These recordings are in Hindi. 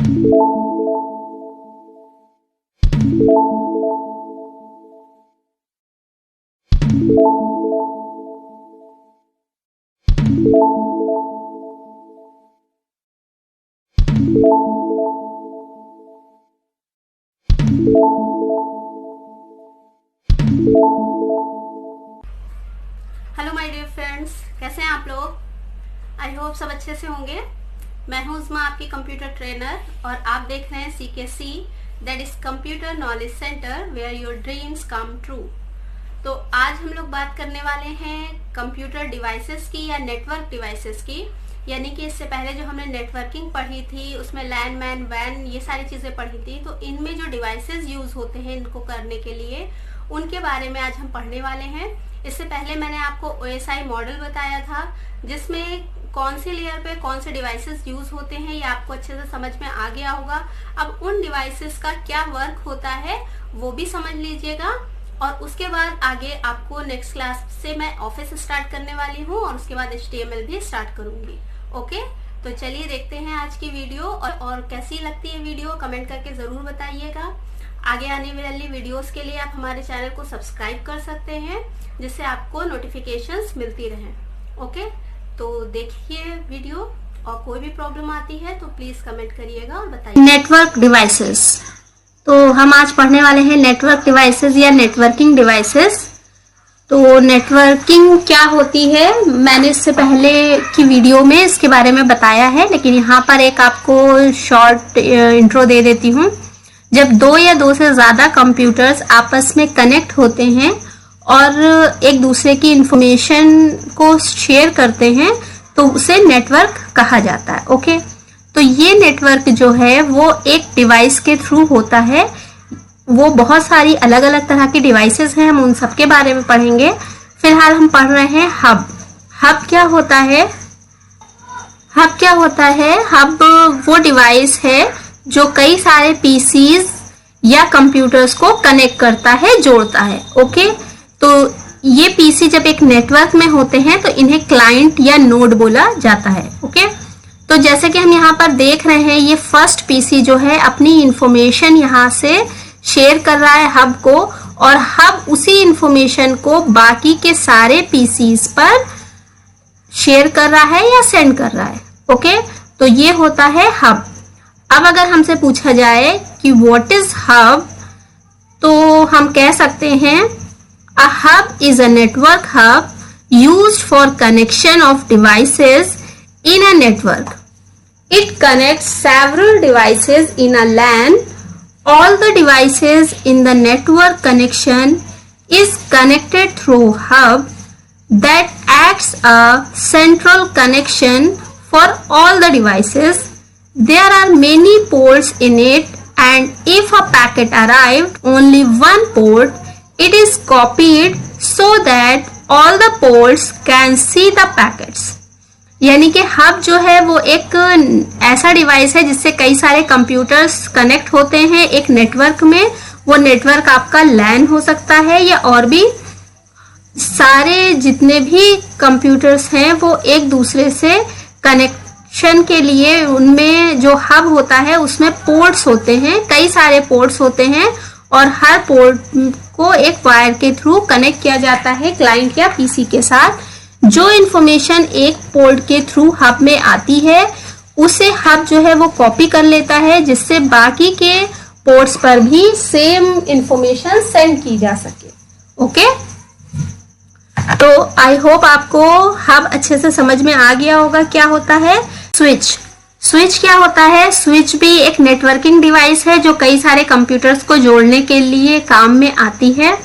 हेलो माय डियर फ्रेंड्स, कैसे हैं आप लोग। आई होप सब अच्छे से होंगे। मैं हूं उस्मा, आपकी कंप्यूटर ट्रेनर, और आप देख रहे हैं CKC, that is computer knowledge centre where your dreams come true. तो आज हम लोग बात करने वाले हैं कंप्यूटर डिवाइसेस की या नेटवर्क डिवाइसेस की। यानी कि इससे पहले जो हमने नेटवर्किंग पढ़ी थी उसमें लैन मैन वैन ये सारी चीज़ें पढ़ी थी, तो इनमें जो डिवाइसेस यूज़ होते हैं इनको करने के लिए, उनके बारे में आज हम पढ़ने वाले हैं। इससे पहले मैंने आपको OSI मॉडल बताया था जिसमें कौन सी लेयर पे कौन से डिवाइसेस यूज़ होते हैं, ये आपको अच्छे से समझ में आ गया होगा। अब उन डिवाइसेस का क्या वर्क होता है वो भी समझ लीजिएगा, और उसके बाद आगे आपको नेक्स्ट क्लास से मैं ऑफिस स्टार्ट करने वाली हूँ और उसके बाद HTML भी स्टार्ट करूँगी। ओके, तो चलिए देखते हैं आज की वीडियो, और कैसी लगती है वीडियो कमेंट करके ज़रूर बताइएगा। आगे आने वाली वीडियोस के लिए आप हमारे चैनल को सब्सक्राइब कर सकते हैं जिससे आपको नोटिफिकेशंस मिलती रहें। ओके, तो देखिए वीडियो, और कोई भी प्रॉब्लम आती है तो प्लीज़ कमेंट करिएगा और बताइए। नेटवर्क डिवाइसेस, तो हम आज पढ़ने वाले हैं नेटवर्क डिवाइसेस या नेटवर्किंग डिवाइसेस। तो नेटवर्किंग क्या होती है, मैंने इससे पहले की वीडियो में इसके बारे में बताया है, लेकिन यहाँ पर एक आपको शॉर्ट इंट्रो दे देती हूँ। जब दो या दो से ज़्यादा कंप्यूटर्स आपस में कनेक्ट होते हैं और एक दूसरे की इंफॉर्मेशन को शेयर करते हैं तो उसे नेटवर्क कहा जाता है। ओके, तो ये नेटवर्क जो है वो एक डिवाइस के थ्रू होता है। वो बहुत सारी अलग अलग तरह की डिवाइसेस हैं, हम उन सब के बारे में पढ़ेंगे। फिलहाल हम पढ़ रहे हैं हब। हब क्या होता है? हब क्या होता है? हब वो डिवाइस है जो कई सारे PCs या कंप्यूटर्स को कनेक्ट करता है, जोड़ता है। ओके, तो ये PC जब एक नेटवर्क में होते हैं तो इन्हें क्लाइंट या नोड बोला जाता है। ओके, तो जैसे कि हम यहाँ पर देख रहे हैं, ये फर्स्ट PC जो है अपनी इंफॉर्मेशन यहाँ से शेयर कर रहा है हब को, और हब उसी इंफॉर्मेशन को बाकी के सारे PCs पर शेयर कर रहा है या सेंड कर रहा है। ओके, तो ये होता है हब। अब अगर हमसे पूछा जाए कि व्हाट इज हब, तो हम कह सकते हैं a hub is a network hub used for connection of devices in a network. It connects several devices in a LAN. All the devices in the network connection is connected through hub that acts a central connection for all the devices. There are many ports in it, and if a packet arrived only one port, it is copied so that all the ports can see the packets. यानी कि हब जो है वो एक ऐसा डिवाइस है जिससे कई सारे कंप्यूटर्स कनेक्ट होते हैं एक नेटवर्क में। वो नेटवर्क आपका LAN हो सकता है या और भी सारे जितने भी कंप्यूटर्स हैं वो एक दूसरे से कनेक्शन के लिए उनमें जो हब होता है उसमें पोर्ट्स होते हैं, कई सारे पोर्ट्स होते हैं, और हर पोर्ट को एक वायर के थ्रू कनेक्ट किया जाता है क्लाइंट या PC के साथ। जो इंफॉर्मेशन एक पोर्ट के थ्रू हब में आती है उसे हब जो है वो कॉपी कर लेता है जिससे बाकी के पोर्ट्स पर भी सेम इंफॉर्मेशन सेंड की जा सके। ओके, तो आई होप आपको हब अच्छे से समझ में आ गया होगा। क्या होता है स्विच? स्विच क्या होता है? स्विच भी एक नेटवर्किंग डिवाइस है जो कई सारे कंप्यूटर्स को जोड़ने के लिए काम में आती है।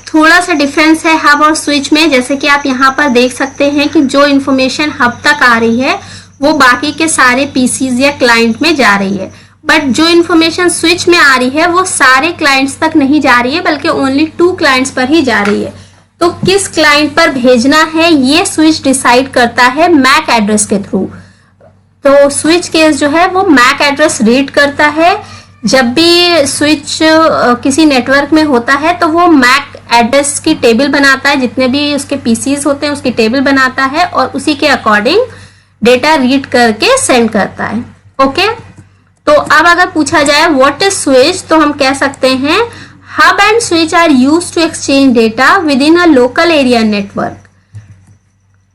थोड़ा सा डिफरेंस है हब और स्विच में। जैसे कि आप यहाँ पर देख सकते हैं कि जो इन्फॉर्मेशन हब तक आ रही है वो बाकी के सारे PCs या क्लाइंट में जा रही है, बट जो इन्फॉर्मेशन स्विच में आ रही है वो सारे क्लाइंट्स तक नहीं जा रही है बल्कि ओनली 2 क्लाइंट्स पर ही जा रही है। तो किस क्लाइंट पर भेजना है ये स्विच डिसाइड करता है MAC एड्रेस के थ्रू। तो स्विच केस जो है वो MAC एड्रेस रीड करता है। जब भी स्विच किसी नेटवर्क में होता है तो वो MAC एड्रेस की टेबल बनाता है, जितने भी उसके PCs होते हैं उसकी टेबल बनाता है और उसी के अकॉर्डिंग डेटा रीड करके सेंड करता है। ओके, तो अब अगर पूछा जाए व्हाट इज स्विच, तो हम कह सकते हैं hub and switch are used to exchange data within a local area network.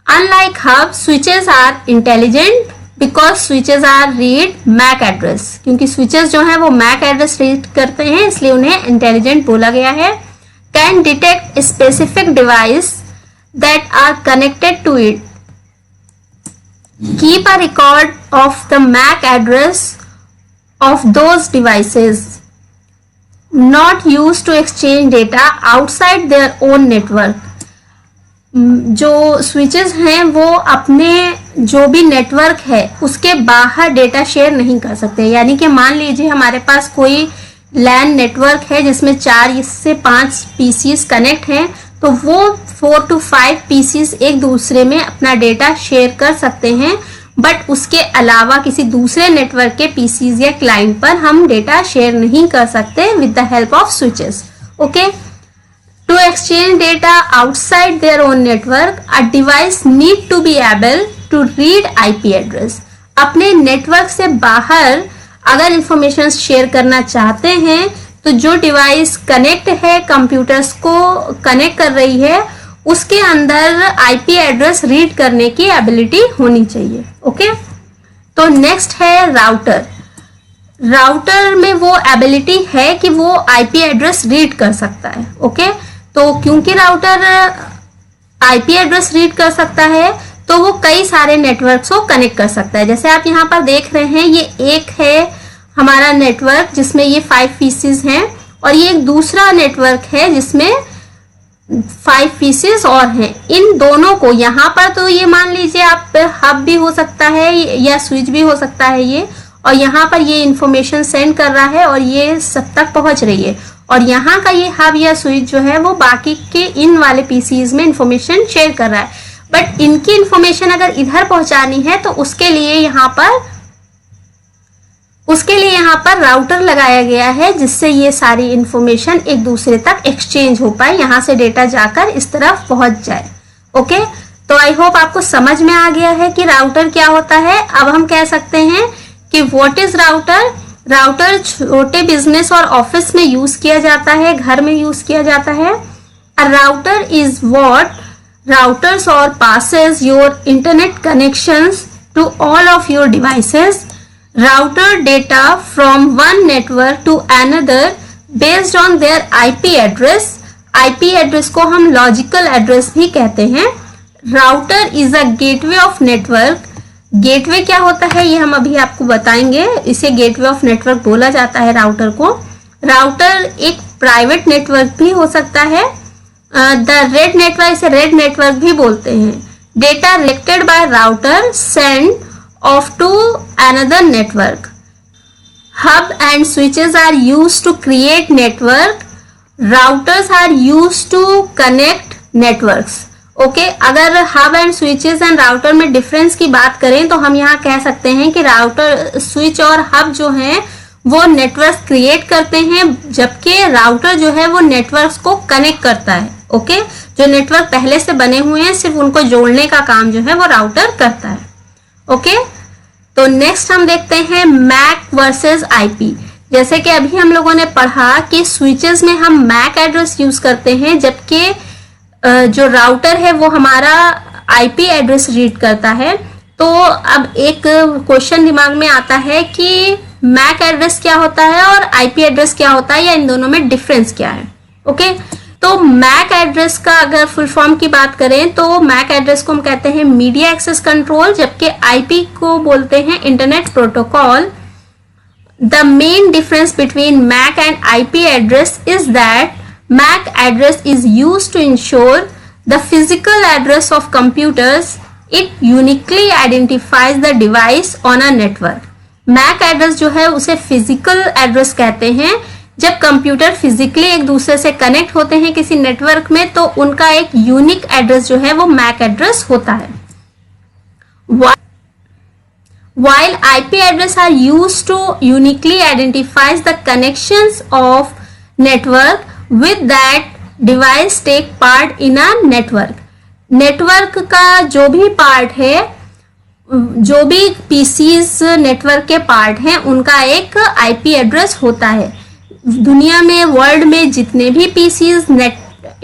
Unlike hub, switches are intelligent because switches are read MAC address, क्योंकि स्विचेस जो है वो मैक एड्रेस रीड करते हैं, इसलिए उन्हें इंटेलिजेंट बोला गया है। Can detect specific device that are connected to it, keep a record of the MAC address of those devices, not used to exchange data outside their own network। जो स्विचेस हैं वो अपने जो भी नेटवर्क है उसके बाहर डेटा शेयर नहीं कर सकते। यानी कि मान लीजिए हमारे पास कोई लैन नेटवर्क है जिसमें 4 से 5 पीसीस कनेक्ट हैं, तो वो 4 to 5 पीसीस एक दूसरे में अपना डेटा शेयर कर सकते हैं, बट उसके अलावा किसी दूसरे नेटवर्क के पीसीज या क्लाइंट पर हम डेटा शेयर नहीं कर सकते with the help of switches. Okay, to exchange data outside their own network, a device need to be able to read IP address. अपने नेटवर्क से बाहर अगर इंफॉर्मेशन शेयर करना चाहते हैं तो जो डिवाइस कनेक्ट है, कंप्यूटर्स को कनेक्ट कर रही है, उसके अंदर आईपी एड्रेस रीड करने की एबिलिटी होनी चाहिए। ओके, तो नेक्स्ट है राउटर। राउटर में वो एबिलिटी है कि वो आईपी एड्रेस रीड कर सकता है। ओके, तो क्योंकि राउटर आईपी एड्रेस रीड कर सकता है तो वो कई सारे नेटवर्क्स को कनेक्ट कर सकता है। जैसे आप यहाँ पर देख रहे हैं, ये एक है हमारा नेटवर्क जिसमें ये 5 पीसीज हैं, और ये एक दूसरा नेटवर्क है जिसमें 5 पीसेस और हैं। इन दोनों को यहाँ पर तो ये मान लीजिए आप हब भी हो सकता है या स्विच भी हो सकता है ये, और यहाँ पर ये इंफॉर्मेशन सेंड कर रहा है और ये सब तक पहुंच रही है, और यहाँ का ये हब या स्विच जो है वो बाकी के इन वाले पीसीज में इंफॉर्मेशन शेयर कर रहा है। बट इनकी इंफॉर्मेशन अगर इधर पहुंचानी है तो उसके लिए यहाँ पर राउटर लगाया गया है, जिससे ये सारी इंफॉर्मेशन एक दूसरे तक एक्सचेंज हो पाए, यहाँ से डेटा जाकर इस तरफ पहुंच जाए। ओके, तो आई होप आपको समझ में आ गया है कि राउटर क्या होता है। अब हम कह सकते हैं कि व्हाट इज राउटर। राउटर छोटे बिजनेस और ऑफिस में यूज किया जाता है, घर में यूज किया जाता है। A router is what routers or passes your internet connections to all of your devices, router data from one network to another based on their IP address। IP address को हम logical address भी कहते हैं। router is a gateway of network। gateway क्या होता है ये हम अभी आपको बताएंगे, इसे gateway of network बोला जाता है राउटर को। राउटर एक प्राइवेट नेटवर्क भी हो सकता है। द रेड नेटवर्क, इसे रेड नेटवर्क भी बोलते हैं। Data collected by router send off to another network. Hub and switches are used to create network, routers are used to connect networks. Okay, अगर hub and switches and router में डिफरेंस की बात करें तो हम यहाँ कह सकते हैं कि राउटर, स्विच और हब जो हैं वो नेटवर्क क्रिएट करते हैं, जबकि राउटर जो है वो नेटवर्क्स को कनेक्ट करता है। ओके, जो नेटवर्क पहले से बने हुए हैं सिर्फ उनको जोड़ने का काम जो है वो राउटर करता है। ओके, तो नेक्स्ट हम देखते हैं मैक वर्सेस आईपी। जैसे कि अभी हम लोगों ने पढ़ा कि स्विचेस में हम मैक एड्रेस यूज करते हैं, जबकि जो राउटर है वो हमारा आईपी एड्रेस रीड करता है। तो अब एक क्वेश्चन दिमाग में आता है कि मैक एड्रेस क्या होता है और आईपी एड्रेस क्या होता है, या इन दोनों में डिफरेंस क्या है। ओके, तो मैक एड्रेस का अगर फुल फॉर्म की बात करें तो मैक एड्रेस को हम कहते हैं मीडिया एक्सेस कंट्रोल, जबकि आईपी को बोलते हैं internet protocol. The main difference between MAC and IP address is that MAC address is used to ensure the physical address of computers. It uniquely identifies the device on a network. MAC address जो है उसे फिजिकल एड्रेस कहते हैं। जब कंप्यूटर फिजिकली एक दूसरे से कनेक्ट होते हैं किसी नेटवर्क में तो उनका एक यूनिक एड्रेस जो है वो मैक एड्रेस होता है। While IP address are used to uniquely identifies the connections of network with that device take part in a network। Network का जो भी पार्ट है जो भी पीसीज नेटवर्क के पार्ट हैं उनका एक आईपी एड्रेस होता है। दुनिया में, वर्ल्ड में जितने भी पीसीज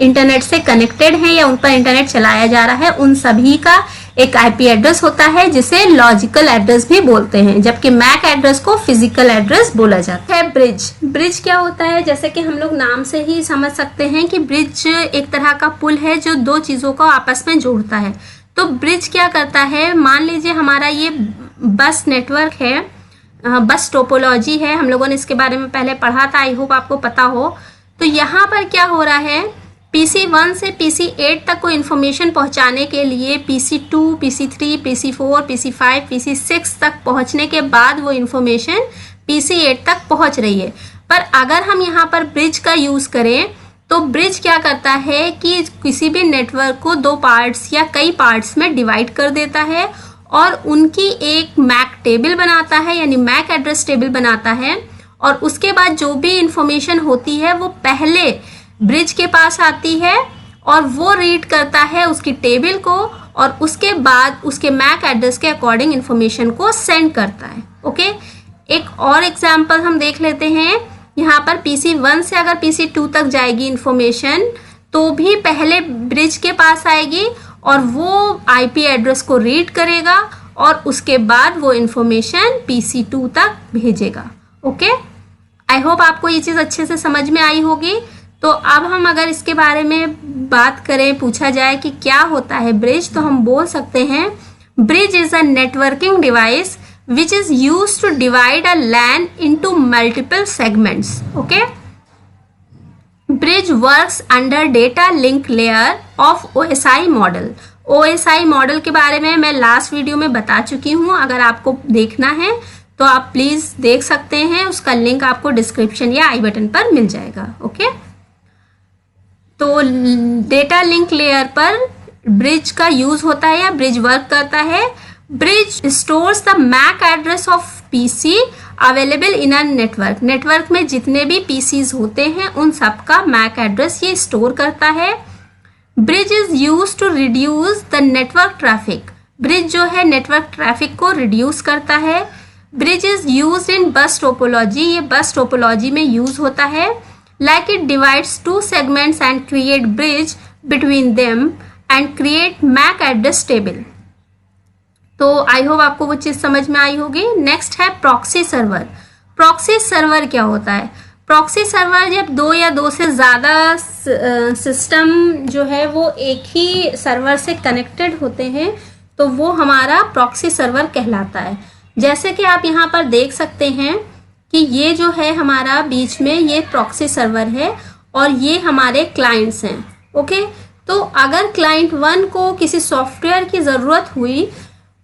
इंटरनेट से कनेक्टेड हैं या उन पर इंटरनेट चलाया जा रहा है, उन सभी का एक आईपी एड्रेस होता है जिसे लॉजिकल एड्रेस भी बोलते हैं, जबकि मैक एड्रेस को फिजिकल एड्रेस बोला जाता है। ब्रिज क्या होता है? जैसे कि हम लोग नाम से ही समझ सकते हैं कि ब्रिज एक तरह का पुल है जो दो चीजों को आपस में जोड़ता है। तो ब्रिज क्या करता है? मान लीजिए हमारा ये बस नेटवर्क है, बस टोपोलॉजी है, हम लोगों ने इसके बारे में पहले पढ़ा था, आई होप आपको पता हो। तो यहाँ पर क्या हो रहा है, PC1 से PC8 तक को इन्फॉर्मेशन पहुंचाने के लिए PC2, PC3, PC4, PC5, PC6 तक पहुंचने के बाद वो इन्फॉर्मेशन PC8 तक पहुंच रही है। पर अगर हम यहाँ पर ब्रिज का यूज करें तो ब्रिज क्या करता है कि किसी भी नेटवर्क को दो पार्ट्स या कई पार्ट्स में डिवाइड कर देता है और उनकी एक मैक टेबल बनाता है, यानी मैक एड्रेस टेबल बनाता है। और उसके बाद जो भी इंफॉर्मेशन होती है वो पहले ब्रिज के पास आती है और वो रीड करता है उसकी टेबल को और उसके बाद उसके मैक एड्रेस के अकॉर्डिंग इंफॉर्मेशन को सेंड करता है। ओके, एक और एग्जांपल हम देख लेते हैं। यहाँ पर PC1 से अगर PC2 तक जाएगी इंफॉर्मेशन तो भी पहले ब्रिज के पास आएगी और वो आईपी एड्रेस को रीड करेगा और उसके बाद वो इंफॉर्मेशन PC2 तक भेजेगा। ओके, आई होप आपको ये चीज़ अच्छे से समझ में आई होगी। तो अब हम अगर इसके बारे में बात करें, पूछा जाए कि क्या होता है ब्रिज, तो हम बोल सकते हैं bridge is a networking device which is used to divide a LAN into multiple segments. Okay, bridge works under data link layer of OSI model. OSI model के बारे में मैं लास्ट वीडियो में बता चुकी हूँ, अगर आपको देखना है तो आप प्लीज देख सकते हैं, उसका लिंक आपको डिस्क्रिप्शन या आई बटन पर मिल जाएगा। ओके, तो डेटा लिंक लेयर पर ब्रिज का यूज होता है या ब्रिज वर्क करता है। Bridge stores the MAC address of PC available in a network. Network में जितने भी PCs होते हैं उन सब का MAC एड्रेस ये स्टोर करता है। Bridge is used to reduce the network traffic. Bridge जो है नेटवर्क ट्रैफिक को रिड्यूस करता है। Bridge is used in bus topology. ये बस टोपोलॉजी में यूज होता है। Like it divides two segments and create bridge between them and create MAC address table. तो आई होप आपको वो चीज़ समझ में आई होगी। नेक्स्ट है प्रॉक्सी सर्वर। प्रॉक्सी सर्वर क्या होता है? प्रॉक्सी सर्वर जब दो या दो से ज़्यादा सिस्टम जो है वो एक ही सर्वर से कनेक्टेड होते हैं तो वो हमारा प्रॉक्सी सर्वर कहलाता है। जैसे कि आप यहाँ पर देख सकते हैं कि ये जो है हमारा बीच में ये प्रॉक्सी सर्वर है और ये हमारे क्लाइंट्स हैं। ओके, तो अगर क्लाइंट 1 को किसी सॉफ्टवेयर की ज़रूरत हुई,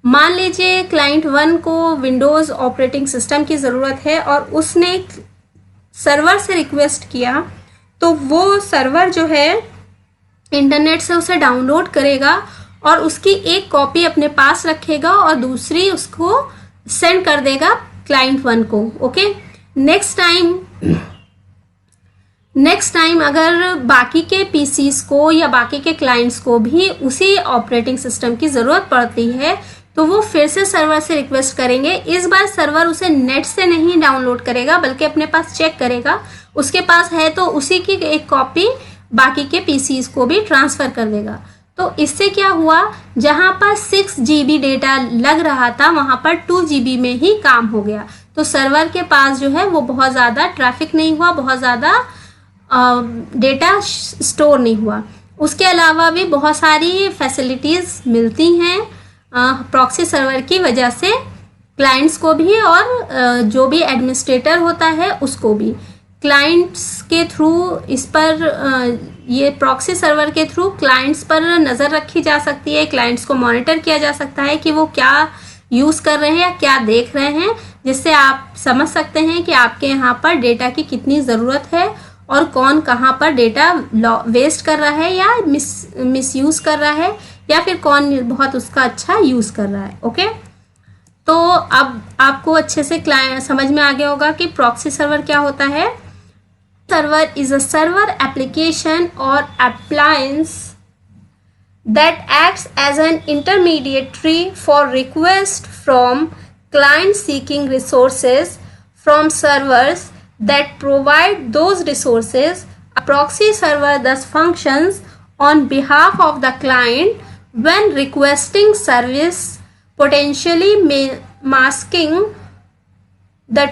मान लीजिए क्लाइंट 1 को विंडोज़ ऑपरेटिंग सिस्टम की ज़रूरत है और उसने सर्वर से रिक्वेस्ट किया, तो वो सर्वर जो है इंटरनेट से उसे डाउनलोड करेगा और उसकी एक कॉपी अपने पास रखेगा और दूसरी उसको सेंड कर देगा क्लाइंट 1 को। ओके, नेक्स्ट टाइम अगर बाकी के पीसीस को या बाकी के क्लाइंट्स को भी उसी ऑपरेटिंग सिस्टम की ज़रूरत पड़ती है तो वो फिर से सर्वर से रिक्वेस्ट करेंगे। इस बार सर्वर उसे नेट से नहीं डाउनलोड करेगा बल्कि अपने पास चेक करेगा, उसके पास है तो उसी की एक कॉपी बाकी के पीसीस को भी ट्रांसफ़र कर देगा। तो इससे क्या हुआ, जहाँ पर 6 GB डेटा लग रहा था वहाँ पर 2 GB में ही काम हो गया। तो सर्वर के पास जो है वो बहुत ज़्यादा ट्रैफिक नहीं हुआ, बहुत ज़्यादा डेटा स्टोर नहीं हुआ। उसके अलावा भी बहुत सारी फैसिलिटीज़ मिलती हैं प्रॉक्सी सर्वर की वजह से क्लाइंट्स को भी और जो भी एडमिनिस्ट्रेटर होता है उसको भी। क्लाइंट्स के थ्रू इस पर ये प्रॉक्सी सर्वर के थ्रू क्लाइंट्स पर नज़र रखी जा सकती है, क्लाइंट्स को मॉनिटर किया जा सकता है कि वो क्या यूज़ कर रहे हैं या क्या देख रहे हैं, जिससे आप समझ सकते हैं कि आपके यहाँ पर डेटा की कितनी ज़रूरत है और कौन कहाँ पर डेटा वेस्ट कर रहा है या मिसयूज़ कर रहा है या फिर कौन बहुत उसका अच्छा यूज़ कर रहा है। ओके, तो अब आपको अच्छे से समझ में आ गया होगा कि प्रॉक्सी सर्वर क्या होता है। Server is a server application और appliance that acts as an intermediary for request from clients seeking resources from servers that provide those resources. A proxy server thus functions on behalf of the client when requesting service, potentially masking the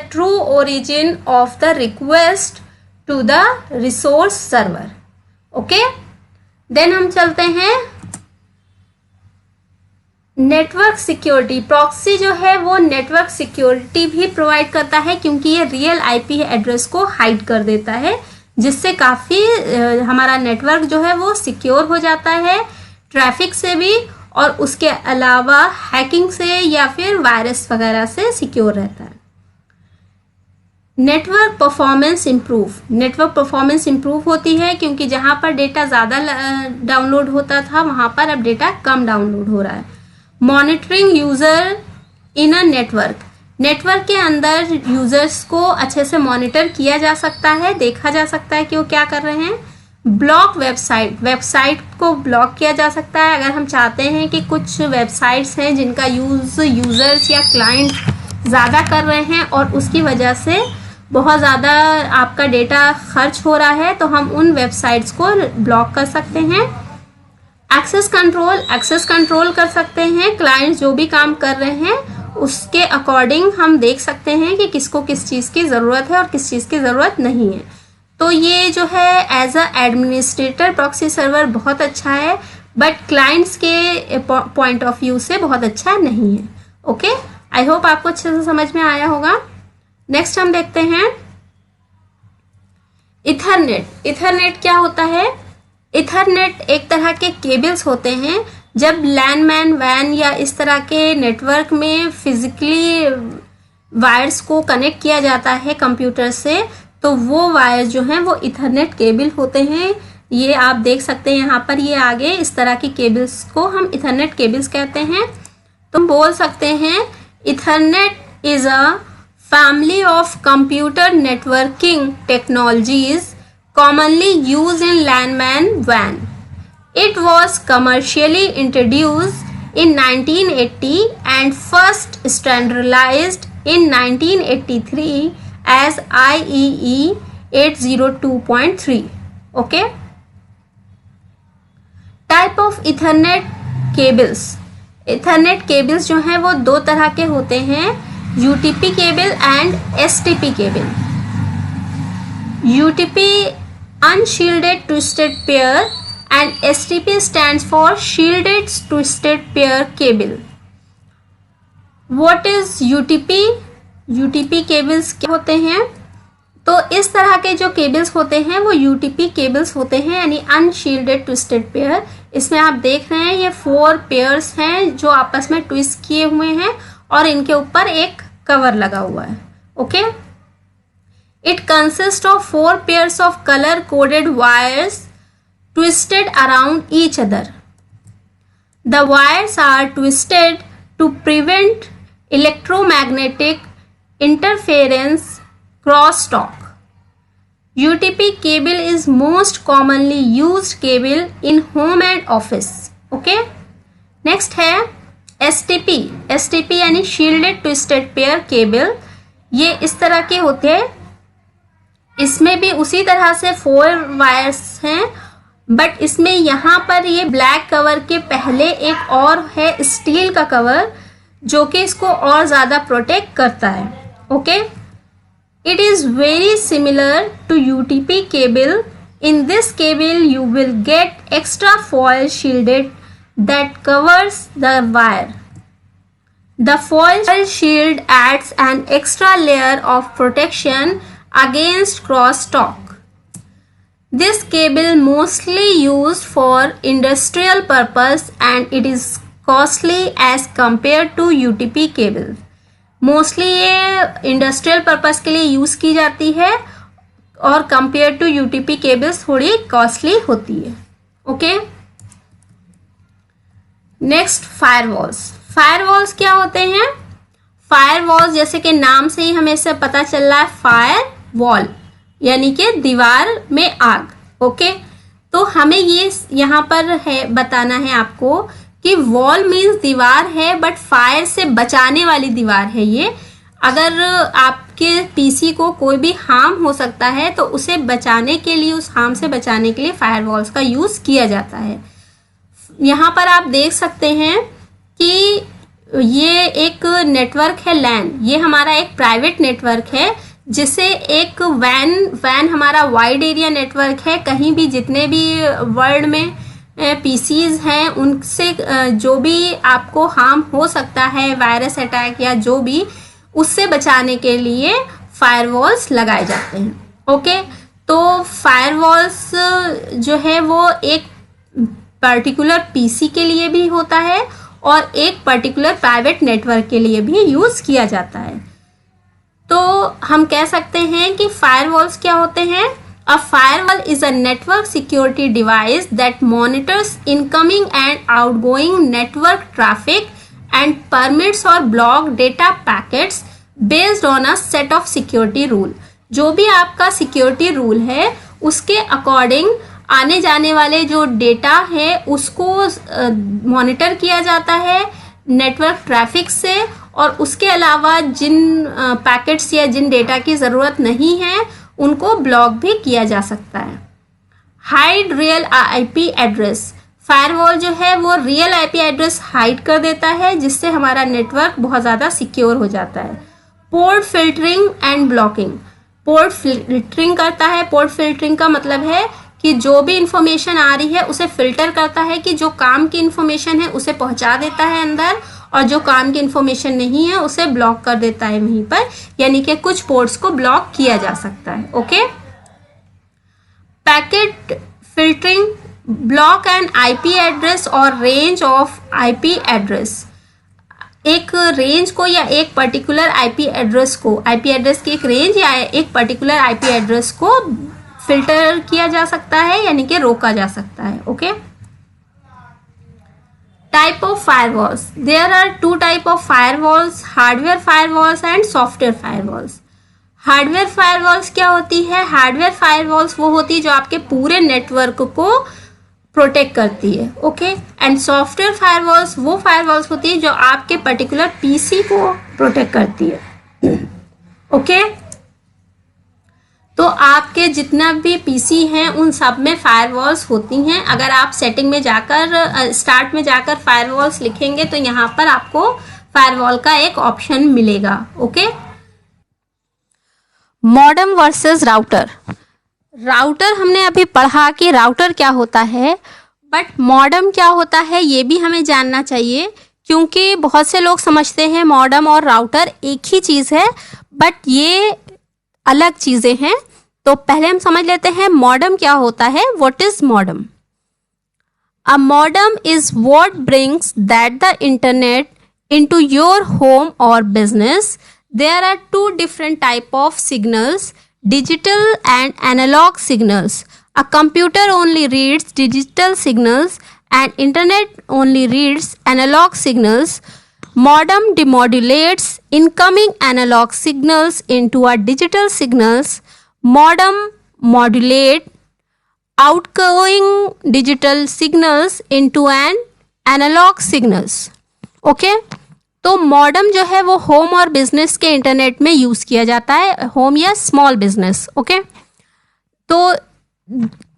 true origin of the request to the resource server. Okay, then हम चलते हैं नेटवर्क सिक्योरिटी. प्रॉक्सी जो है वो नेटवर्क सिक्योरिटी भी प्रोवाइड करता है, क्योंकि ये रियल आईपी एड्रेस को हाइड कर देता है, जिससे काफ़ी हमारा नेटवर्क जो है वो सिक्योर हो जाता है ट्रैफिक से भी, और उसके अलावा हैकिंग से या फिर वायरस वगैरह से सिक्योर रहता है. नेटवर्क परफॉर्मेंस इम्प्रूव होती है, क्योंकि जहाँ पर डेटा ज़्यादा डाउनलोड होता था वहाँ पर अब डेटा कम डाउनलोड हो रहा है. Monitoring user in a network के अंदर यूज़र्स को अच्छे से मॉनिटर किया जा सकता है, देखा जा सकता है कि वो क्या कर रहे हैं. ब्लॉक वेबसाइट को ब्लॉक किया जा सकता है. अगर हम चाहते हैं कि कुछ वेबसाइट्स हैं जिनका यूज़र्स या क्लाइंट ज़्यादा कर रहे हैं और उसकी वजह से बहुत ज़्यादा आपका डेटा खर्च हो रहा है, तो हम उन वेबसाइट्स को ब्लॉक कर सकते हैं. एक्सेस कंट्रोल कर सकते हैं. क्लाइंट्स जो भी काम कर रहे हैं उसके अकॉर्डिंग हम देख सकते हैं कि किसको किस चीज़ की ज़रूरत है और किस चीज़ की ज़रूरत नहीं है. तो ये जो है as a administrator proxy server बहुत अच्छा है, बट क्लाइंट्स के पॉइंट ऑफ व्यू से बहुत अच्छा नहीं है. ओके, आई होप आपको अच्छे से समझ में आया होगा. नेक्स्ट हम देखते हैं इथरनेट क्या होता है. इथरनेट एक तरह के केबल्स होते हैं. जब लैंडमैन वैन या इस तरह के नेटवर्क में फिजिकली वायर्स को कनेक्ट किया जाता है कंप्यूटर से, तो वो वायर जो हैं वो इथरनेट केबल होते हैं. ये आप देख सकते हैं यहाँ पर, ये आगे इस तरह की केबल्स को हम इथरनेट केबल्स कहते हैं. तुम बोल सकते हैं Ethernet is a family of computer networking technologies commonly used in landman WAN. It was commercially introduced in 1980 and first standardized in 1983 as IEEE 802.3. Okay. Type of Ethernet cables. Ethernet cables जो हैं वो दो तरह के होते हैं, UTP cable and STP cable. UTP unshielded twisted pair and STP stands for shielded twisted pair cable. What is UTP? UTP cables क्या होते हैं? तो इस तरह के जो केबल्स होते हैं वो UTP केबल्स होते हैं, यानी अनशील्डेड ट्विस्टेड पेयर. इसमें आप देख रहे हैं ये 4 पेयर्स हैं जो आपस में ट्विस्ट किए हुए हैं और इनके ऊपर एक कवर लगा हुआ है. Okay. It consists of 4 pairs of color-coded wires twisted around each other. The wires are twisted to prevent electromagnetic interference crosstalk. UTP cable is most commonly used cable in home and office. Okay. Next है STP. STP यानी shielded twisted pair cable. ये इस तरह के होते हैं. इसमें भी उसी तरह से 4 वायर्स हैं, बट इसमें यहाँ पर ये ब्लैक कवर के पहले एक और है स्टील का कवर जो कि इसको और ज़्यादा प्रोटेक्ट करता है. Okay. It is very similar to UTP cable. In this cable you will get extra foil shielded that covers the wire. The foil shield adds an extra layer of protection against crosstalk. This cable mostly used for industrial purpose and it is costly as compared to UTP cable. Mostly ये industrial purpose के लिए यूज़ की जाती है और compared to UTP cables थोड़ी costly होती है. Okay. Next firewalls. Firewalls क्या होते हैं? Firewalls जैसे कि नाम से ही हमें इससे पता चल रहा है फायर वॉल. यानी कि दीवार में आग। ओके, तो हमें ये यहाँ पर है बताना है आपको कि वॉल मीन्स दीवार है, बट फायर से बचाने वाली दीवार है ये। अगर आपके पीसी को कोई भी हार्म हो सकता है तो उसे बचाने के लिए, उस हार्म से बचाने के लिए फायरवॉल्स का यूज किया जाता है। यहाँ पर आप देख सकते हैं कि ये एक नेटवर्क है लैन, ये हमारा एक प्राइवेट नेटवर्क है, जिसे एक वैन हमारा वाइड एरिया नेटवर्क है। कहीं भी जितने भी वर्ल्ड में पीसीज हैं उनसे जो भी आपको हार्म हो सकता है, वायरस अटैक या जो भी, उससे बचाने के लिए फायरवॉल्स लगाए जाते हैं। ओके, तो फायरवॉल्स जो है वो एक पर्टिकुलर पीसी के लिए भी होता है और एक पर्टिकुलर प्राइवेट नेटवर्क के लिए भी यूज किया जाता है। तो हम कह सकते हैं कि फायरवॉल्स क्या होते हैं। A firewall is a network security device that monitors incoming and outgoing network traffic and permits or block data packets based on a set of security rule। जो भी आपका सिक्योरिटी रूल है उसके अकॉर्डिंग आने जाने वाले जो डेटा है उसको मॉनिटर किया जाता है नेटवर्क ट्रैफिक से, और उसके अलावा जिन पैकेट्स या जिन डेटा की ज़रूरत नहीं है उनको ब्लॉक भी किया जा सकता है। Hide real IP address, firewall जो है वो रियल आईपी एड्रेस हाइड कर देता है, जिससे हमारा नेटवर्क बहुत ज़्यादा सिक्योर हो जाता है। Port filtering and blocking, port filtering करता है। पोर्ट फिल्टरिंग का मतलब है कि जो भी इंफॉर्मेशन आ रही है उसे फिल्टर करता है, कि जो काम की इंफॉर्मेशन है उसे पहुंचा देता है अंदर, और जो काम की इंफॉर्मेशन नहीं है उसे ब्लॉक कर देता है वहीं पर, यानी कि कुछ पोर्ट्स को ब्लॉक किया जा सकता है। Okay, packet filtering, block N IP address और रेंज ऑफ आईपी एड्रेस, एक रेंज को या एक पर्टिकुलर आईपी एड्रेस को, आईपी एड्रेस की एक रेंज या एक पर्टिकुलर आईपी एड्रेस को फिल्टर किया जा सकता है, यानी कि रोका जा सकता है। Okay, type of firewalls, there are two type of firewalls, hardware firewalls and software firewalls. Hardware firewalls क्या होती है? हार्डवेयर फायरवॉल्स वो होती है जो आपके पूरे नेटवर्क को प्रोटेक्ट करती है। ओके, एंड सॉफ्टवेयर फायरवॉल्स वो फायरवॉल्स होती है जो आपके पर्टिकुलर पीसी को प्रोटेक्ट करती है। ओके, तो आपके जितना भी पीसी हैं उन सब में फायरवॉल्स होती हैं। अगर आप सेटिंग में जाकर स्टार्ट में जाकर फायरवॉल्स लिखेंगे तो यहाँ पर आपको फायरवॉल का एक ऑप्शन मिलेगा। Okay, modem versus router. Router हमने अभी पढ़ा कि राउटर क्या होता है, बट मॉडेम क्या होता है ये भी हमें जानना चाहिए, क्योंकि बहुत से लोग समझते हैं मॉडेम और राउटर एक ही चीज़ है, बट ये अलग चीज़ें हैं। तो पहले हम समझ लेते हैं मॉडेम क्या होता है। What is modem? A modem is what brings that the internet into your home और business. There are two different type of signals, digital and analog signals. A computer only reads digital signals and internet only reads analog signals. Modem demodulates incoming analog signals into a digital signals. Modem modulate outgoing digital signals into an analog signals. Okay? तो मॉडेम जो है वो होम और बिजनेस के इंटरनेट में यूज़ किया जाता है, होम या स्मॉल बिजनेस। ओके, तो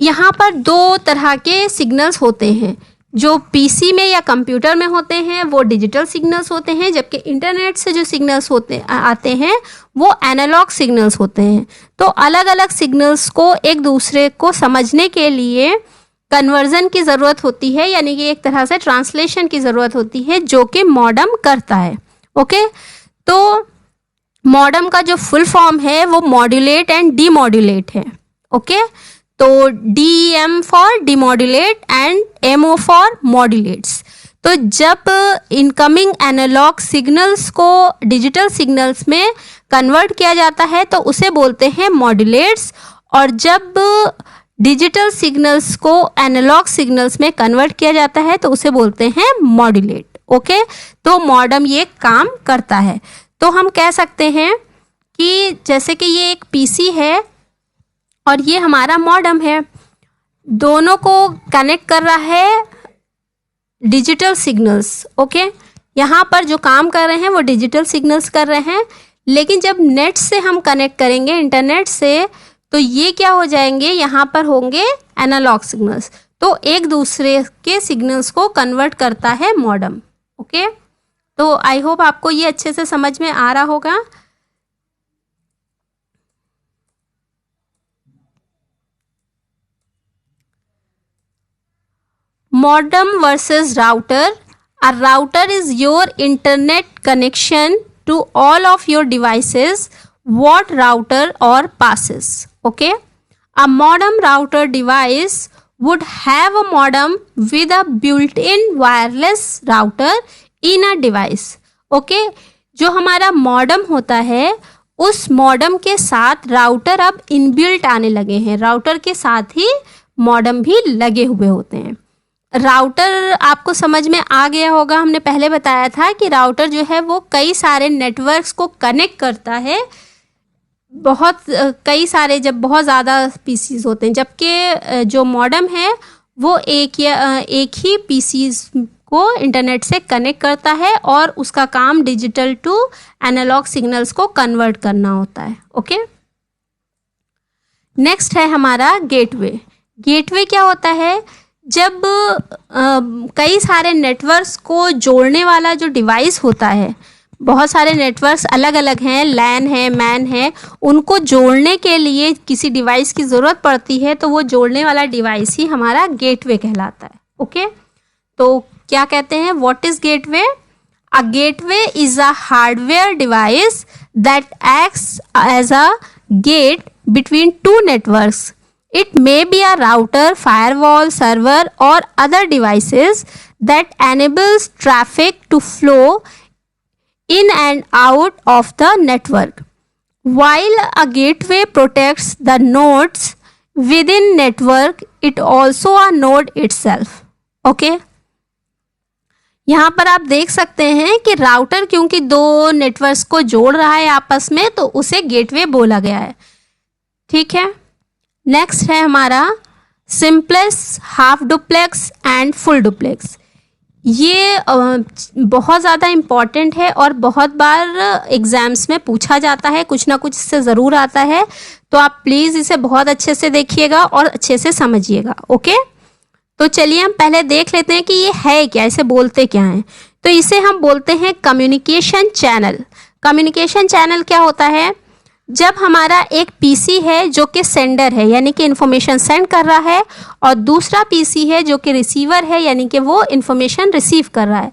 यहाँ पर दो तरह के सिग्नल्स होते हैं। जो पीसी में या कंप्यूटर में होते हैं वो डिजिटल सिग्नल्स होते हैं, जबकि इंटरनेट से जो सिग्नल्स आते हैं वो एनालॉग सिग्नल्स होते हैं। तो अलग अलग सिग्नल्स को एक दूसरे को समझने के लिए कन्वर्जन की ज़रूरत होती है, यानी कि एक तरह से ट्रांसलेशन की ज़रूरत होती है, जो कि मॉडेम करता है। ओके, तो मॉडेम का जो फुल फॉर्म है वो मॉड्यूलेट एंड डीमॉड्यूलेट है। ओके, तो DEM for demodulate and MO for modulates. तो जब इनकमिंग एनालॉग सिग्नल्स को डिजिटल सिग्नल्स में कन्वर्ट किया जाता है तो उसे बोलते हैं मॉड्यूलेट्स, और जब डिजिटल सिग्नल्स को एनालॉग सिग्नल्स में कन्वर्ट किया जाता है तो उसे बोलते हैं मॉड्यूलेट। ओके, तो मॉडेम ये काम करता है। तो हम कह सकते हैं कि जैसे कि ये एक पीसी है, और ये हमारा मॉडेम है। दोनों को कनेक्ट कर रहा है डिजिटल सिग्नल्स। ओके, यहाँ पर जो काम कर रहे हैं वो डिजिटल सिग्नल्स कर रहे हैं, लेकिन जब नेट से हम कनेक्ट करेंगे इंटरनेट से, तो ये क्या हो जाएंगे, यहाँ पर होंगे एनालॉग सिग्नल्स। तो एक दूसरे के सिग्नल्स को कन्वर्ट करता है मॉडेम। ओके, तो आई होप आपको ये अच्छे से समझ में आ रहा होगा। Modem versus router. A router is your internet connection to all of your devices what router or passes. Okay, a modem router device would have a modem with a built-in wireless router in a device. Okay, जो हमारा मॉडम होता है उस मॉडम के साथ राउटर अब इनबिल्ट आने लगे हैं। राउटर के साथ ही मॉडम भी लगे हुए होते हैं। राउटर आपको समझ में आ गया होगा, हमने पहले बताया था कि राउटर जो है वो कई सारे नेटवर्क्स को कनेक्ट करता है, कई सारे, जब बहुत ज़्यादा पीसीज होते हैं, जबकि जो मॉडेम है वो एक ही पीसीज को इंटरनेट से कनेक्ट करता है और उसका काम डिजिटल टू एनालॉग सिग्नल्स को कन्वर्ट करना होता है। ओके, नेक्स्ट है हमारा गेटवे। गेटवे क्या होता है, जब कई सारे नेटवर्क्स को जोड़ने वाला जो डिवाइस होता है, बहुत सारे नेटवर्क्स अलग अलग हैं, लैन है, मैन है, उनको जोड़ने के लिए किसी डिवाइस की ज़रूरत पड़ती है, तो वो जोड़ने वाला डिवाइस ही हमारा गेटवे कहलाता है। ओके, तो क्या कहते हैं, what is gateway? A gateway is a hardware device that acts as a gate between two networks. It may be a router, firewall, server, or other devices that enables traffic to flow in and out of the network. While a gateway protects the nodes within network, it also a node itself. Okay? यहाँ पर आप देख सकते हैं कि राउटर क्योंकि दो नेटवर्क्स को जोड़ रहा है आपस में, तो उसे गेटवे बोला गया है। ठीक है, नेक्स्ट है हमारा simplex, half duplex and full duplex. ये बहुत ज़्यादा इम्पॉर्टेंट है और बहुत बार एग्ज़ाम्स में पूछा जाता है, कुछ ना कुछ इससे ज़रूर आता है, तो आप प्लीज़ इसे बहुत अच्छे से देखिएगा और अच्छे से समझिएगा। ओके, तो चलिए हम पहले देख लेते हैं कि ये है क्या, इसे बोलते क्या हैं। तो इसे हम बोलते हैं कम्युनिकेशन चैनल। कम्युनिकेशन चैनल क्या होता है, जब हमारा एक पीसी है जो कि सेंडर है, यानी कि इन्फॉर्मेशन सेंड कर रहा है, और दूसरा पीसी है जो कि रिसीवर है, यानी कि वो इन्फॉर्मेशन रिसीव कर रहा है,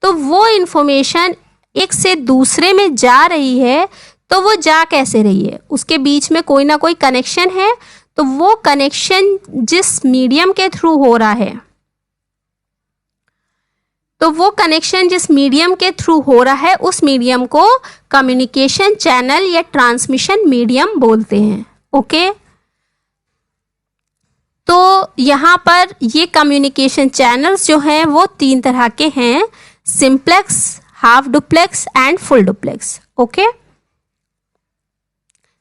तो वो इन्फॉर्मेशन एक से दूसरे में जा रही है, तो वो जा कैसे रही है, उसके बीच में कोई ना कोई कनेक्शन है। तो वो कनेक्शन जिस मीडियम के थ्रू हो रहा है, तो वो कनेक्शन जिस मीडियम के थ्रू हो रहा है, उस मीडियम को कम्युनिकेशन चैनल या ट्रांसमिशन मीडियम बोलते हैं। ओके, तो यहाँ पर ये कम्युनिकेशन चैनल्स जो हैं वो 3 तरह के हैं, simplex, half duplex and full duplex. Okay,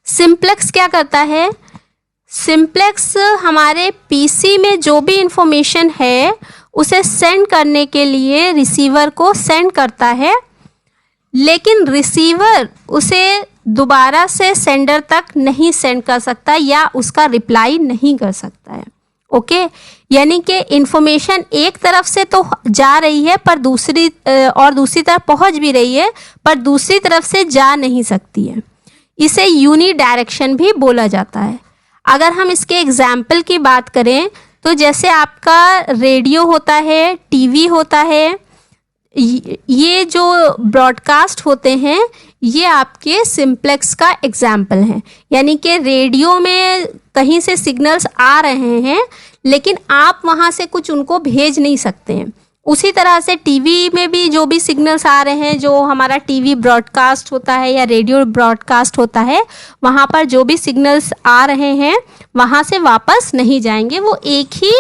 simplex क्या करता है, सिंप्लेक्स हमारे पीसी में जो भी इंफॉर्मेशन है उसे सेंड करने के लिए रिसीवर को सेंड करता है, लेकिन रिसीवर उसे दोबारा से सेंडर तक नहीं सेंड कर सकता या उसका रिप्लाई नहीं कर सकता है। ओके, यानी कि इंफॉर्मेशन एक तरफ से तो जा रही है पर दूसरी तरफ पहुंच भी रही है, पर दूसरी तरफ से जा नहीं सकती है। इसे यूनी डायरेक्शन भी बोला जाता है। अगर हम इसके एग्जाम्पल की बात करें तो जैसे आपका रेडियो होता है, टीवी होता है, ये जो ब्रॉडकास्ट होते हैं ये आपके सिंप्लेक्स का एग्जाम्पल हैं। यानी कि रेडियो में कहीं से सिग्नल्स आ रहे हैं लेकिन आप वहाँ से कुछ उनको भेज नहीं सकते हैं। उसी तरह से टीवी में भी जो भी सिग्नल्स आ रहे हैं, जो हमारा टीवी ब्रॉडकास्ट होता है या रेडियो ब्रॉडकास्ट होता है, वहाँ पर जो भी सिग्नल्स आ रहे हैं वहाँ से वापस नहीं जाएंगे, वो एक ही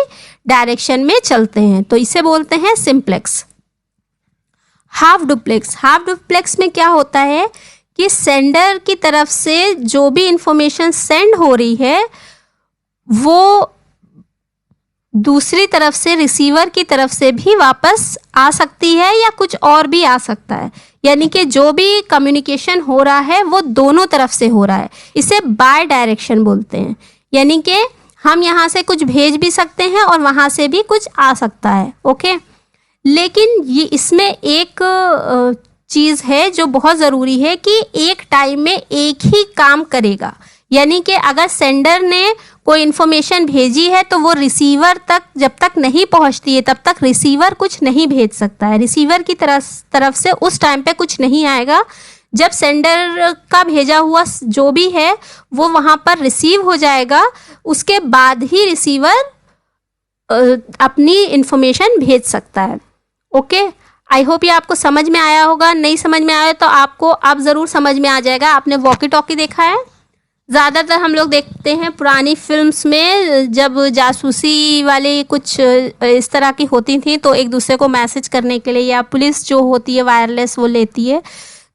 डायरेक्शन में चलते हैं, तो इसे बोलते हैं simplex. Half duplex, half duplex में क्या होता है कि सेंडर की तरफ से जो भी इंफॉर्मेशन सेंड हो रही है वो दूसरी तरफ से, रिसीवर की तरफ से भी वापस आ सकती है या कुछ और भी आ सकता है। यानी कि जो भी कम्युनिकेशन हो रहा है वो दोनों तरफ से हो रहा है। इसे बाय डायरेक्शन बोलते हैं। यानी कि हम यहाँ से कुछ भेज भी सकते हैं और वहाँ से भी कुछ आ सकता है। ओके, लेकिन ये इसमें एक चीज़ है जो बहुत ज़रूरी है कि एक टाइम में एक ही काम करेगा। यानी कि अगर सेंडर ने कोई इन्फॉर्मेशन भेजी है तो वो रिसीवर तक जब तक नहीं पहुंचती है तब तक रिसीवर कुछ नहीं भेज सकता है। रिसीवर की तरफ से उस टाइम पे कुछ नहीं आएगा। जब सेंडर का भेजा हुआ जो भी है वो वहाँ पर रिसीव हो जाएगा, उसके बाद ही रिसीवर अपनी इन्फॉर्मेशन भेज सकता है। ओके, आई होप ये आपको समझ में आया होगा। नहीं समझ में आया तो आपको अब ज़रूर समझ में आ जाएगा। आपने वॉकी टॉकी देखा है? ज़्यादातर हम लोग देखते हैं पुरानी फिल्म्स में, जब जासूसी वाले कुछ इस तरह की होती थी तो एक दूसरे को मैसेज करने के लिए, या पुलिस जो होती है वायरलेस वो लेती है,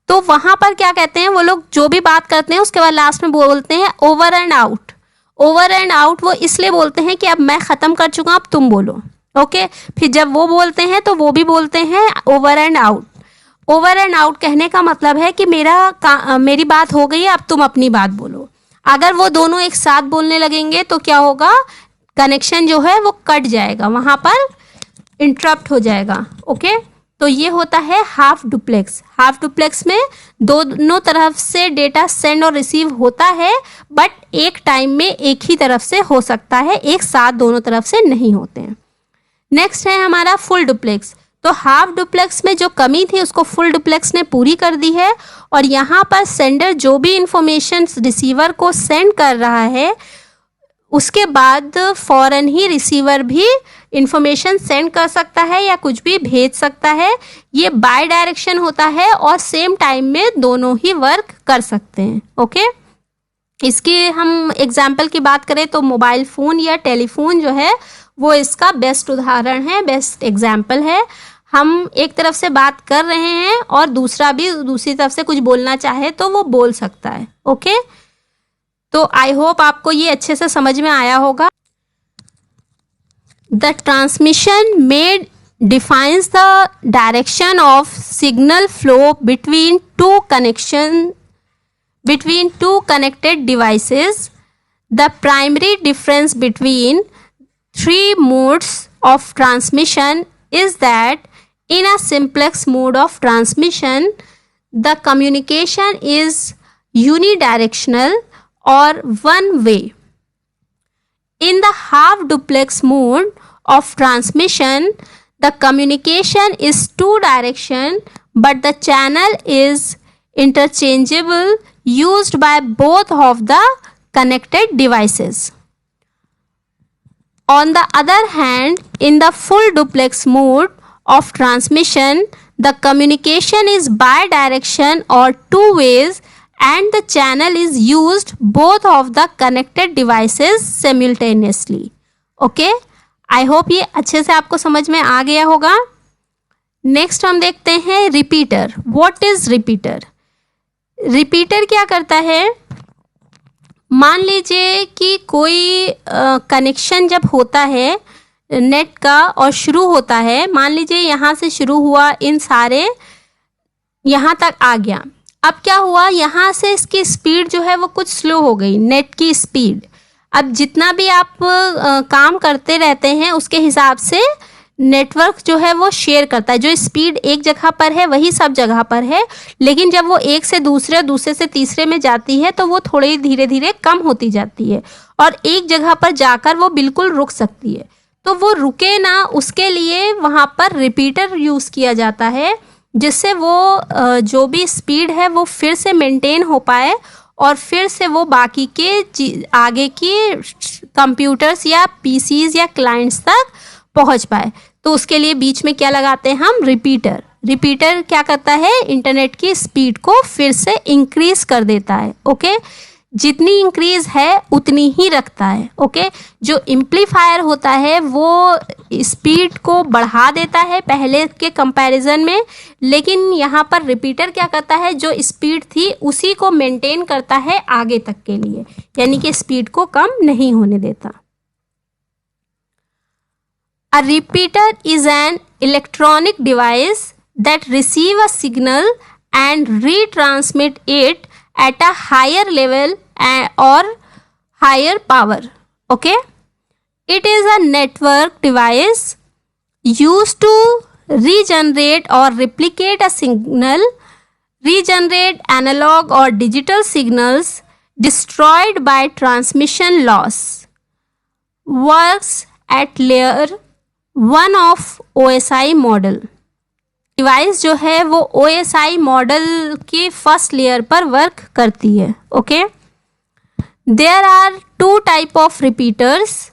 तो वहाँ पर क्या कहते हैं वो लोग, जो भी बात करते हैं उसके बाद लास्ट में बोलते हैं over and out. Over and out वो इसलिए बोलते हैं कि अब मैं ख़त्म कर चुका, अब तुम बोलो। ओके, फिर जब वो बोलते हैं तो वो भी बोलते हैं over and out. Over and out कहने का मतलब है कि मेरी बात हो गई है, अब तुम अपनी बात बोलो। अगर वो दोनों एक साथ बोलने लगेंगे तो क्या होगा, कनेक्शन जो है वो कट जाएगा, वहाँ पर इंटरप्ट हो जाएगा। ओके, तो ये होता है हाफ डुप्लेक्स। हाफ डुप्लेक्स में दोनों तरफ से डेटा सेंड और रिसीव होता है, बट एक टाइम में एक ही तरफ से हो सकता है, एक साथ दोनों तरफ से नहीं होते हैं। नेक्स्ट है हमारा फुल डुप्लेक्स। तो हाफ डुप्लेक्स में जो कमी थी उसको फुल डुप्लेक्स ने पूरी कर दी है, और यहाँ पर सेंडर जो भी इंफॉर्मेशन रिसीवर को सेंड कर रहा है उसके बाद फौरन ही रिसीवर भी इंफॉर्मेशन सेंड कर सकता है या कुछ भी भेज सकता है। ये बाय डायरेक्शन होता है और सेम टाइम में दोनों ही वर्क कर सकते हैं। ओके, इसकी हम एग्जाम्पल की बात करें तो मोबाइल फ़ोन या टेलीफोन जो है वो इसका बेस्ट उदाहरण है, बेस्ट एग्जाम्पल है। हम एक तरफ से बात कर रहे हैं और दूसरा भी दूसरी तरफ से कुछ बोलना चाहे तो वो बोल सकता है। ओके, तो आई होप आपको ये अच्छे से समझ में आया होगा। The transmission made defines the direction of signal flow between two connected devices. The primary difference between three modes of transmission is that in a simplex mode of transmission, the communication is unidirectional or one way. In the half duplex mode of transmission, the communication is two direction, but the channel is interchangeable, used by both of the connected devices. On the other hand, in the full duplex mode of transmission, the communication is bidirectional or two ways, and the channel is used both of the connected devices simultaneously. Okay? I hope ये अच्छे से आपको समझ में आ गया होगा। नेक्स्ट हम देखते हैं repeater. What is repeater? Repeater क्या करता है, मान लीजिए कि कोई कनेक्शन जब होता है नेट का और शुरू होता है, मान लीजिए यहाँ से शुरू हुआ, इन सारे यहाँ तक आ गया। अब क्या हुआ, यहाँ से इसकी स्पीड जो है वो कुछ स्लो हो गई, नेट की स्पीड। अब जितना भी आप काम करते रहते हैं उसके हिसाब से नेटवर्क जो है वो शेयर करता है। जो स्पीड एक जगह पर है वही सब जगह पर है, लेकिन जब वो एक से दूसरे से तीसरे में जाती है तो वो थोड़ी धीरे धीरे कम होती जाती है, और एक जगह पर जाकर वो बिल्कुल रुक सकती है। तो वो रुके ना, उसके लिए वहाँ पर रिपीटर यूज़ किया जाता है, जिससे वो जो भी स्पीड है वो फिर से मेंटेन हो पाए और फिर से वो बाकी के आगे की कंप्यूटर्स या पीसीज या क्लाइंट्स तक पहुंच पाए। तो उसके लिए बीच में क्या लगाते हैं हम, रिपीटर। रिपीटर क्या करता है, इंटरनेट की स्पीड को फिर से इंक्रीज कर देता है। ओके, जितनी इंक्रीज है उतनी ही रखता है। ओके, जो एम्पलीफायर होता है वो स्पीड को बढ़ा देता है पहले के कंपैरिजन में, लेकिन यहाँ पर रिपीटर क्या करता है, जो स्पीड थी उसी को मेंटेन करता है आगे तक के लिए, यानी कि स्पीड को कम नहीं होने देता। A repeater is an electronic device that receive a signal and retransmit it at a higher level or higher power. Okay, it is a network device used to regenerate or replicate a signal, regenerate analog or digital signals destroyed by transmission loss. Works at layer 1 of OSI model. Device जो है वो OSI मॉडल की फर्स्ट लेयर पर वर्क करती है. Okay, there are 2 type of repeaters,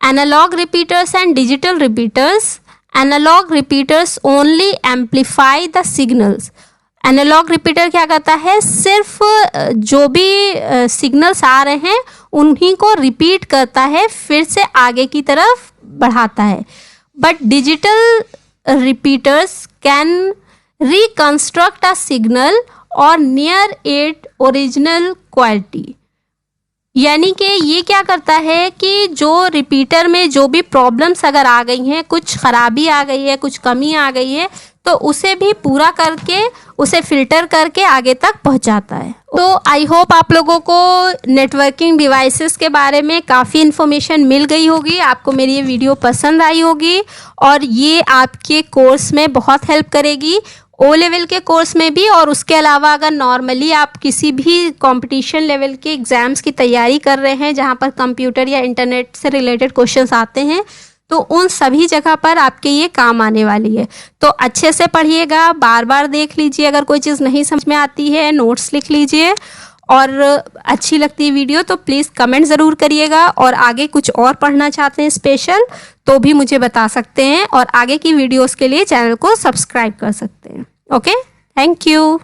analogue repeaters and digital repeaters. Analogue repeaters only amplify the signals. Analogue repeater क्या करता है, सिर्फ जो भी सिग्नल्स आ रहे हैं उन्हीं को रिपीट करता है, फिर से आगे की तरफ बढ़ाता है. But digital repeaters can reconstruct a signal और नियर इट ओरिजिनल क्वालिटी. यानी कि ये क्या करता है कि जो रिपीटर में जो भी प्रॉब्लम्स अगर आ गई हैं, कुछ खराबी आ गई है, कुछ कमी आ गई है, तो उसे भी पूरा करके उसे फिल्टर करके आगे तक पहुंचाता है. तो आई होप आप लोगों को नेटवर्किंग डिवाइसेस के बारे में काफ़ी इन्फॉर्मेशन मिल गई होगी, आपको मेरी ये वीडियो पसंद आई होगी और ये आपके कोर्स में बहुत हेल्प करेगी, ओ लेवल के कोर्स में भी. और उसके अलावा अगर नॉर्मली आप किसी भी कंपटीशन लेवल के एग्ज़ाम्स की तैयारी कर रहे हैं जहाँ पर कंप्यूटर या इंटरनेट से रिलेटेड क्वेश्चंस आते हैं, तो उन सभी जगह पर आपके ये काम आने वाली है. तो अच्छे से पढ़िएगा, बार बार देख लीजिए, अगर कोई चीज़ नहीं समझ में आती है नोट्स लिख लीजिए, और अच्छी लगती है वीडियो तो प्लीज़ कमेंट ज़रूर करिएगा. और आगे कुछ और पढ़ना चाहते हैं स्पेशल तो भी मुझे बता सकते हैं, और आगे की वीडियोस के लिए चैनल को सब्सक्राइब कर सकते हैं. Okay, thank you.